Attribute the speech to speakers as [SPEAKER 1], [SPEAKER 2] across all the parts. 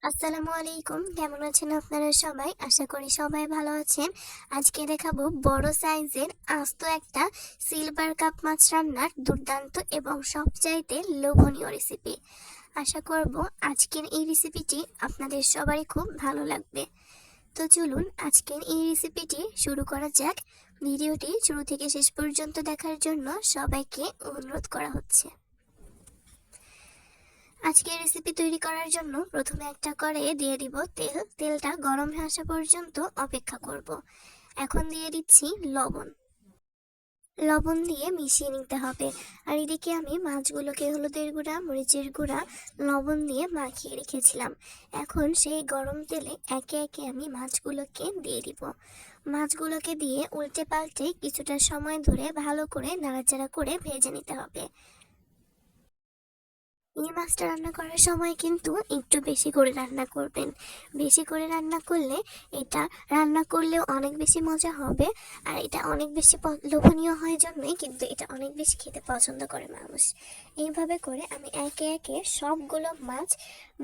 [SPEAKER 1] আসসালামু আলাইকুম। কেমন আছেন আপনারা সবাই? আশা করি সবাই ভালো আছেন। আজকে দেখাবো বড় সাইজের আস্ত একটা সিলভার কাপ মাছ রান্নার দুর্দান্ত এবং সবচাইতে লোভনীয় রেসিপি। আশা করব আজকের এই রেসিপিটি আপনাদের সবারই খুব ভালো লাগবে। তো চলুন আজকের এই রেসিপিটি শুরু করা যাক। ভিডিওটি শুরু থেকে শেষ পর্যন্ত দেখার জন্য সবাইকে অনুরোধ করা হচ্ছে। আজকের রেসিপি তৈরি করার জন্য প্রথমে একটা কড়াইয়ে দিয়ে দিব তেল। তেলটা গরম হয়ে আসা পর্যন্ত অপেক্ষা করব। এখন দিয়ে দিচ্ছি লবণ। লবণ দিয়ে মিশিয়ে নিতে হবে। আর এদিকে আমি মাছগুলোকে হলুদের গুঁড়া, মরিচের গুঁড়া, লবণ দিয়ে মাখিয়ে রেখেছিলাম। এখন সেই গরম তেলে একে একে আমি মাছগুলোকে দিয়ে দিব। মাছগুলোকে দিয়ে উল্টে পাল্টে কিছুটা সময় ধরে ভালো করে নাড়াচাড়া করে ভেজে নিতে হবে। এই মাছটা রান্না করার সময় কিন্তু একটু বেশি করে রান্না করবেন। বেশি করে রান্না করলে এটা রান্না করলেও অনেক বেশি মজা হবে। আর এটা অনেক বেশি লোভনীয় হয় জন্যই কিন্তু এটা অনেক বেশি খেতে পছন্দ করে মানুষ। এইভাবে করে আমি একে একে সবগুলো মাছ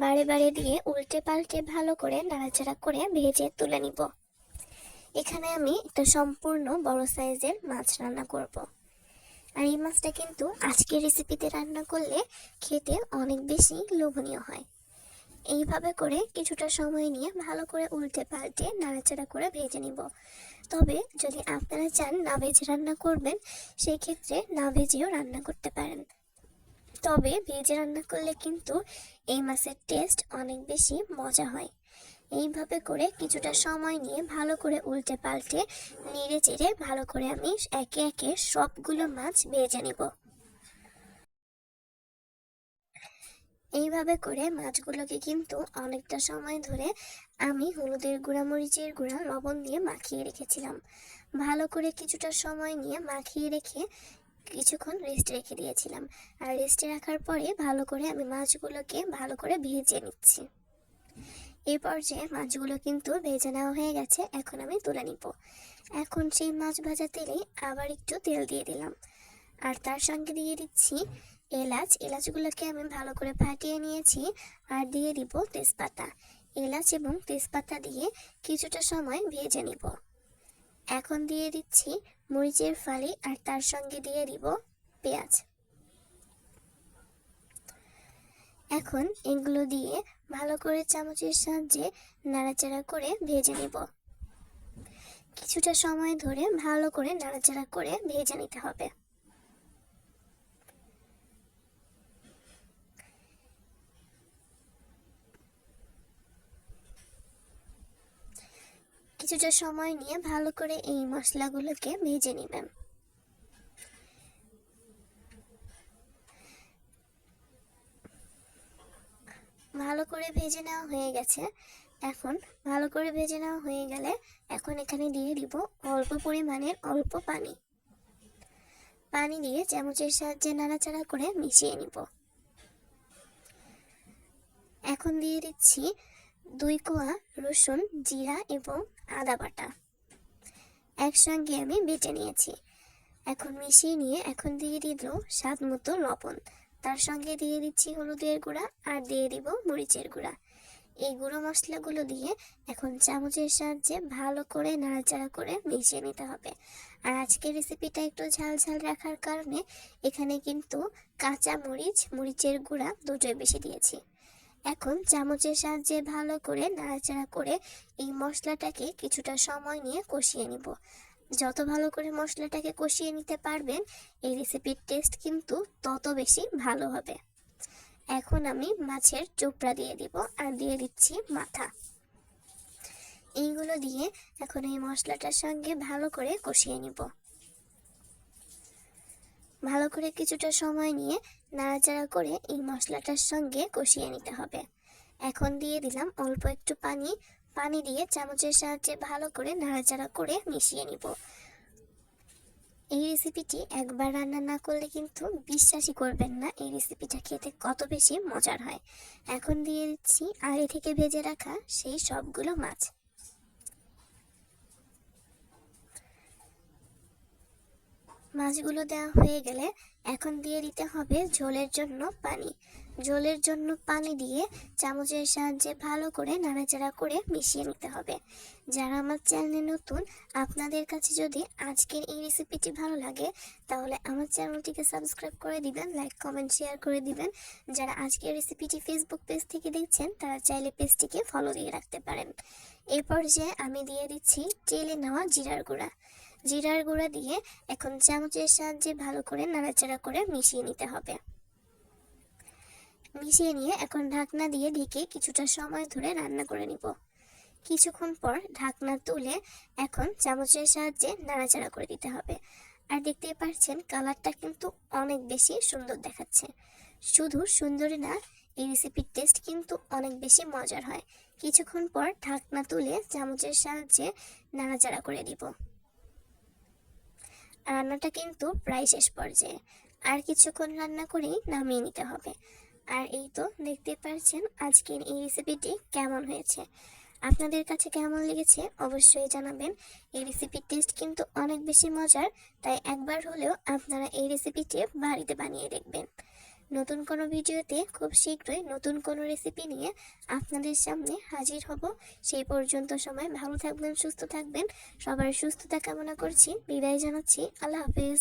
[SPEAKER 1] বারে বারে দিয়ে উল্টে পাল্টে ভালো করে নাড়াচাড়া করে ভেজে তুলে নিব। এখানে আমি একটা সম্পূর্ণ বড় সাইজের মাছ রান্না করব। আর এই মাছটা কিন্তু আজকের রেসিপিতে রান্না করলে খেতে অনেক বেশি লোভনীয় হয়। এইভাবে করে কিছুটা সময় নিয়ে ভালো করে উল্টে পাল্টে নাড়াচাড়া করে ভেজে নিব। তবে যদি আপনারা চান না ভেজে রান্না করবেন, সেই ক্ষেত্রে না ভেজেও রান্না করতে পারেন। তবে ভেজে রান্না করলে কিন্তু এই মাছের টেস্ট অনেক বেশি মজা হয়। এইভাবে করে কিছুটা সময় নিয়ে ভালো করে উল্টে পাল্টে নেড়ে চেড়ে ভালো করে আমি একে একে সবগুলো মাছ ভেজে নিব। এইভাবে করে মাছগুলোকে কিন্তু অনেকটা সময় ধরে আমি হলুদের গুঁড়া, মরিচের গুঁড়া, লবণ দিয়ে মাখিয়ে রেখেছিলাম। ভালো করে কিছুটা সময় নিয়ে মাখিয়ে রেখে কিছুক্ষণ রেস্টে রেখে দিয়েছিলাম। আর রেস্টে রাখার পরে ভালো করে আমি মাছগুলোকে ভালো করে ভেজে নিচ্ছি। এই পর্যায়ে মাছগুলো কিন্তু ভেজে নেওয়া হয়ে গেছে। এখন আমি তুলে নিব। এখন সেই মাছ ভাজা তেলে আবার একটু তেল দিয়ে দিলাম। আর তার সঙ্গে দিয়ে দিচ্ছি এলাচ। এলাচগুলোকে আমি ভালো করে ফাটিয়ে নিয়েছি। আর দিয়ে দিব তেজপাতা। এলাচ এবং তেজপাতা দিয়ে কিছুটা সময় ভেজে নিব। এখন দিয়ে দিচ্ছি মরিচের ফালি আর তার সঙ্গে দিয়ে দিব পেঁয়াজ। এখন এগুলো দিয়ে ভালো করে চামচের সাহায্যে নাড়াচাড়া করে ভেজে নিব। কিছুটা সময় ধরে ভালো করে নাড়াচাড়া করে ভেজে নিতে হবে। কিছুটা সময় নিয়ে ভালো করে এই মশলাগুলোকে ভেজে নেবেন। ভালো করে ভেজে নেওয়া হয়ে গেছে। এখন ভালো করে ভেজে নেওয়া হয়ে গেলে এখন এখানে দিয়ে দিব অল্প পরিমাণের অল্প পানি। পানি দিয়ে চামচের সাহায্যে নাড়াচাড়া করে মিশিয়ে নিব। এখন দিয়ে দিচ্ছি 2 কোয়া রসুন, জিরা এবং আদা বাটা একসঙ্গে আমি বেটে নিয়েছি। এখন মিশিয়ে নিয়ে এখন দিয়ে দিব স্বাদ মতো লবণ। তার সঙ্গে দিয়ে দিচ্ছি হলুদের গুঁড়া আর দিয়ে দিব মরিচের গুঁড়া। এই গুঁড়ো মশলাগুলো দিয়ে এখন চামচের সাহায্যে ভালো করে নাড়াচাড়া করে মিশিয়ে নিতে হবে। আর আজকের রেসিপিটা একটু ঝাল ঝাল রাখার কারণে এখানে কিন্তু কাঁচা মরিচ, মরিচের গুঁড়া দুটোই বেশি দিয়েছি। এখন চামচের সাহায্যে ভালো করে নাড়াচাড়া করে এই মশলাটাকে কিছুটা সময় নিয়ে কষিয়ে নিব। যত ভালো করে মশলাটাকে কষিয়ে নিতে পারবেন এই রেসিপির টেস্ট কিন্তু তত বেশি ভালো হবে। এখন আমি মাছের চোপড়া দিয়ে দিব আর দিয়ে দিচ্ছি মাথা। এইগুলো দিয়ে এখন এই মশলাটার সঙ্গে ভালো করে কষিয়ে নিব। ভালো করে কিছুটা সময় নিয়ে নাড়াচাড়া করে এই মশলাটার সঙ্গে কষিয়ে নিতে হবে। এখন দিয়ে দিলাম অল্প একটু পানি। পানি দিয়ে চামচের সাহায্যে ভালো করে নাড়াচাড়া করে মিশিয়ে নিব। এই রেসিপিটি একবার রান্না না করলে কিন্তু বিশ্বাসই করবেন না এই রেসিপিটা খেতে কত বেশি মজার হয়। এখন দিয়ে দিচ্ছি আগে থেকে ভেজে রাখা সেই সবগুলো মাছ। মাছগুলো দেওয়া হয়ে গেলে এখন দিয়ে দিতে হবে ঝোলের জন্য পানি। ঝোলের জন্য পানি দিয়ে চামচের সাহায্যে ভালো করে নাড়াচাড়া করে মিশিয়ে নিতে হবে। যারা আমার চ্যানেলে নতুন, আপনাদের কাছে যদি আজকের এই রেসিপিটি ভালো লাগে তাহলে আমার চ্যানেলটিকে সাবস্ক্রাইব করে দিবেন, লাইক কমেন্ট শেয়ার করে দিবেন। যারা আজকের রেসিপিটি ফেসবুক পেজ থেকে দেখছেন তারা চাইলে পেজটিকে ফলো দিয়ে রাখতে পারেন। এই পর্যায়ে আমি দিয়ে দিচ্ছি চেলে নেওয়া জিরার গুঁড়া। জিরার গুঁড়া দিয়ে এখন চামচের সাহায্যে ভালো করে নাড়াচাড়া করে মিশিয়ে নিতে হবে। মিশিয়ে নিয়ে এখন ঢাকনা দিয়ে ঢেকে কিছুটা সময় ধরে রান্না করে নিব। কিছুক্ষণ পর ঢাকনা তুলে এখন চামচের সাহায্যে নাড়াচাড়া করে দিতে হবে। আর দেখতেই পাচ্ছেন কালারটা কিন্তু অনেক বেশি সুন্দর দেখাচ্ছে। শুধু সুন্দরই না, এই রেসিপির টেস্ট কিন্তু অনেক বেশি মজার হয়। কিছুক্ষণ পর ঢাকনা তুলে চামচের সাহায্যে নাড়াচাড়া করে দিব। রান্নাটা কিন্তু প্রায় শেষ পর্যায়ে, আর কিছুক্ষণ রান্না করেই নামিয়ে নিতে হবে। আর এই তো দেখতে পাচ্ছেন আজকের এই রেসিপিটি কেমন হয়েছে। আপনাদের কাছে কেমন লেগেছে অবশ্যই জানাবেন। এই রেসিপির টেস্ট কিন্তু অনেক বেশি মজার, তাই একবার হলেও আপনারা এই রেসিপিটি বাড়িতে বানিয়ে দেখবেন। নতুন কোনো ভিডিওতে খুব শীঘ্রই নতুন কোনো রেসিপি নিয়ে আপনাদের সামনে হাজির হব। সেই পর্যন্ত সময় ভালো থাকবেন, সুস্থ থাকবেন। সবার সুস্থতা কামনা করছি। বিদায় জানাচ্ছি। আল্লাহ হাফেজ।